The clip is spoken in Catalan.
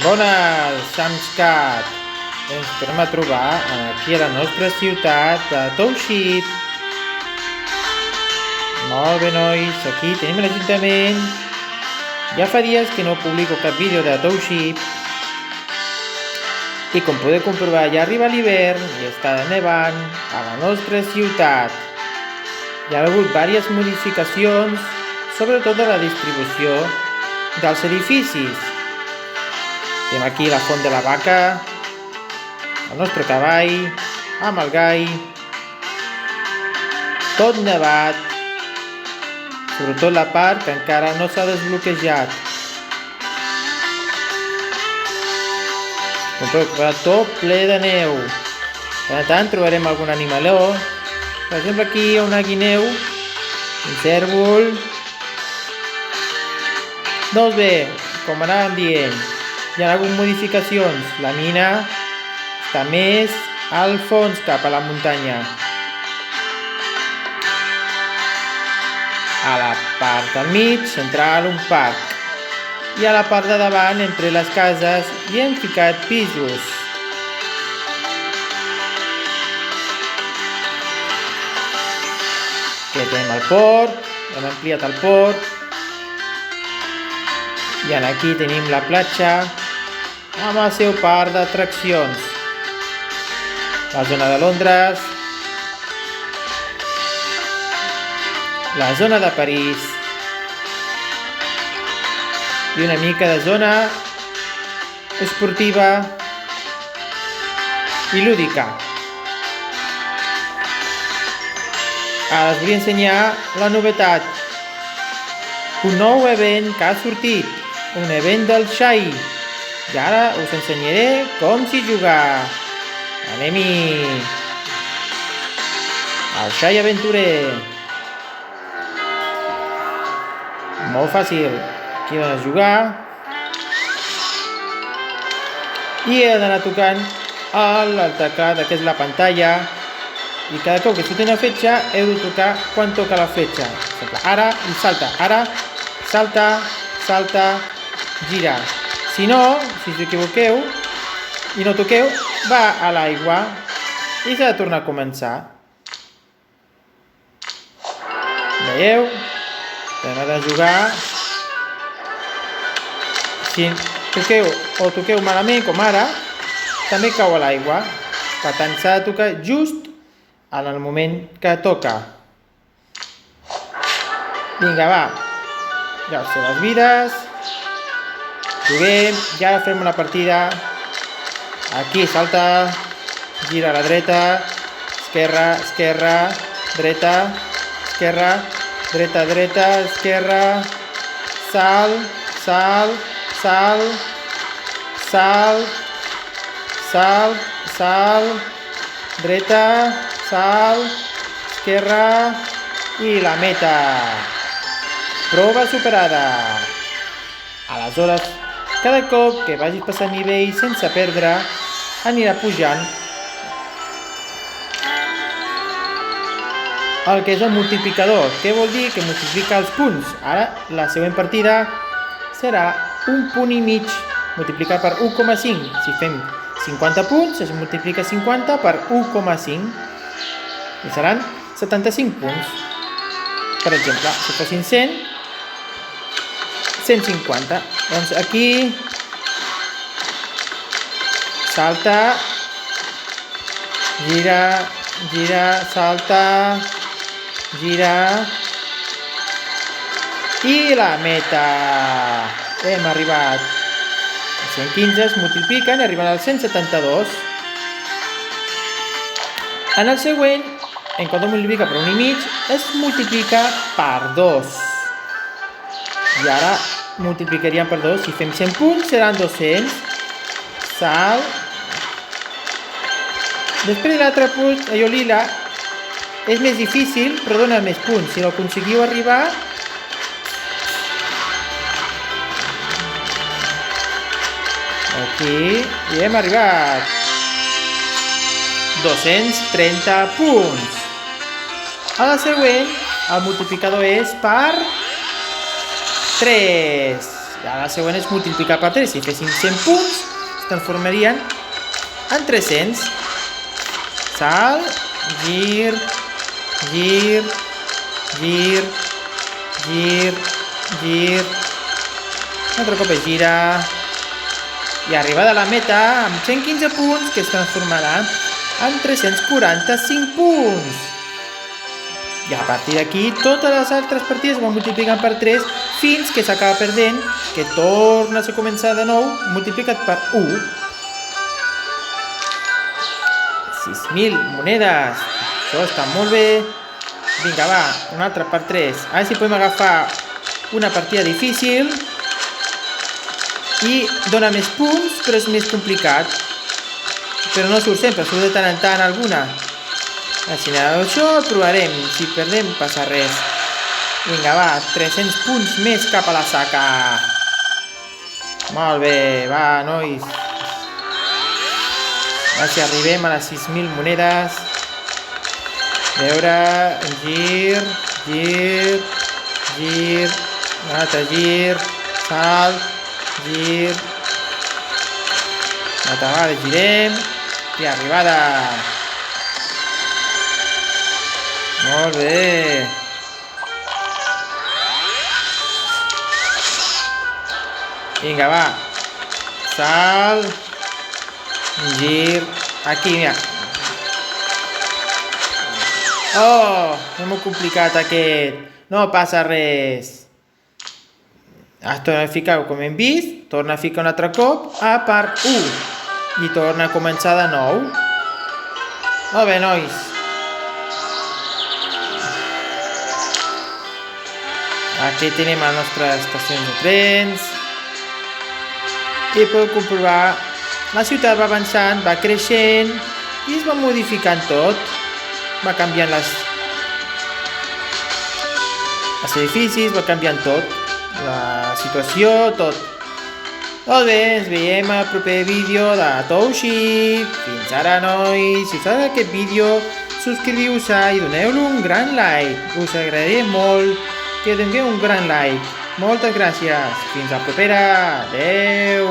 Bones, Samscat! Ens tornem a trobar aquí a la nostra ciutat de Township. Molt bé, nois, aquí tenim l'Ajuntament. Ja fa dies que no publico cap vídeo de Township. I com podeu comprovar, ja arriba l'hivern i està nevant a la nostra ciutat. Hi ha hagut diverses modificacions, sobretot de la distribució dels edificis. Tenim aquí la font de la vaca, el nostre cavall, amb el gai, tot nevat, sobretot la part que encara no s'ha desbloquejat. Com podeu veure, tot ple de neu. Per tant, trobarem algun animaló. Per exemple, aquí hi ha una guineu, un cèrvol. Doncs bé, com anàvem dient, hi ha hagut modificacions. La mina està més al fons, cap a la muntanya. A la part del mig, central, un parc. I a la part de davant, entre les cases, hi hem ficat pisos. Aquí tenim el port, hem ampliat el port. I aquí tenim la platja amb el seu parc d'atraccions. La zona de Londres, la zona de París i una mica de zona esportiva i lúdica. Ara us vull ensenyar la novetat. Un nou event que ha sortit, un event del Xai. I ara us ensenyaré com s'hi juga. Anem-hi! El Xai Aventurer. Molt fàcil. Aquí hem de jugar. I he d'anar tocant el teclat, que és la pantalla. I cada cop que surti una fletxa, heu de tocar quan toca la fletxa. Ara i salta. Ara, salta, salta, gira. Si no, si us equivoqueu i no toqueu, va a l'aigua i s'ha de tornar a començar. Veieu? Hem de jugar. Si toqueu malament, com ara, també cau a l'aigua. Per tant, s'ha de tocar just en el moment que toca. Vinga, va. Ja sé les vides. Juguem, i ara fem una partida. Aquí salta, gira a la dreta, esquerra, esquerra, dreta, esquerra, dreta, dreta, esquerra, salt, salt, salt, salt, salt, salt, dreta, salt, esquerra i la meta. Prova superada. Aleshores, cada cop que vagis passant nivell sense perdre, anirà pujant el que és el multiplicador. Què vol dir? Que multiplica els punts. Ara, la següent partida serà un punt i mig multiplicat per 1,5. Si fem 50 punts, es multiplica 50 per 1,5 i seran 75 punts. Per exemple, si fossin 100, 150. Doncs aquí salta, gira, gira, salta, gira i la meta. Hem arribat a 115, es multipliquen i arriben al 172. En el següent, en comptes de multiplicar per 1,5, es multiplica per 2. I ara multiplicaríem per 2. Si fem 100 punts, seran 200. Salt. Després l'altre punt, allò lila, és més difícil, però dona més punts. Si no aconseguiu arribar, aquí, i hem arribat. 230 punts. A la següent, el multiplicador és per 3. la següent és multiplicar per 3. Si féssim 100 punts, es transformarien en 300. Salt, gir, gir, gir, gir, gir. Un altre cop es gira. I arribada a la meta amb 115 punts, que es transformarà en 345 punts. I a partir d'aquí, totes les altres partides van multiplicant per 3 fins que s'acaba perdent, que torna a començar de nou, multiplicat per 1. 6.000 monedes. Això està molt bé. Vinga, va, una altra per 3. A veure si podem agafar una partida difícil i dona més punts, però és més complicat. Però no surt sempre, surt de tant en tant alguna. Si això provarem, si perdem passa res. Vinga, va, 300 punts més cap a la saca. Molt bé, va, nois. A veure si arribem a les 6.000 monedes. A veure, gir, gir, gir, un altre gir, salt, gir, una altra vegada girem i arribada. Molt bé. Vinga, va, salt, gir, aquí, mira. Oh, és molt complicat aquest. No passa res. Es torna a ficar, com hem vist, torna a ficar un altre cop a part 1 i torna a començar de nou. Molt bé, nois. Aquí tenim la nostra estació de trens i podeu comprovar la ciutat va avançant, va creixent i es va modificant tot. Va canviant els edificis, va canviant tot. La situació, tot. Molt bé, ens veiem al proper vídeo de Touxi. Fins ara, nois. Si us agrada aquest vídeo, subscriviu-se i doneu-lo un gran like. Us agradaria molt que dongueu un gran like. Moltes gràcies. Fins la propera. Adeu.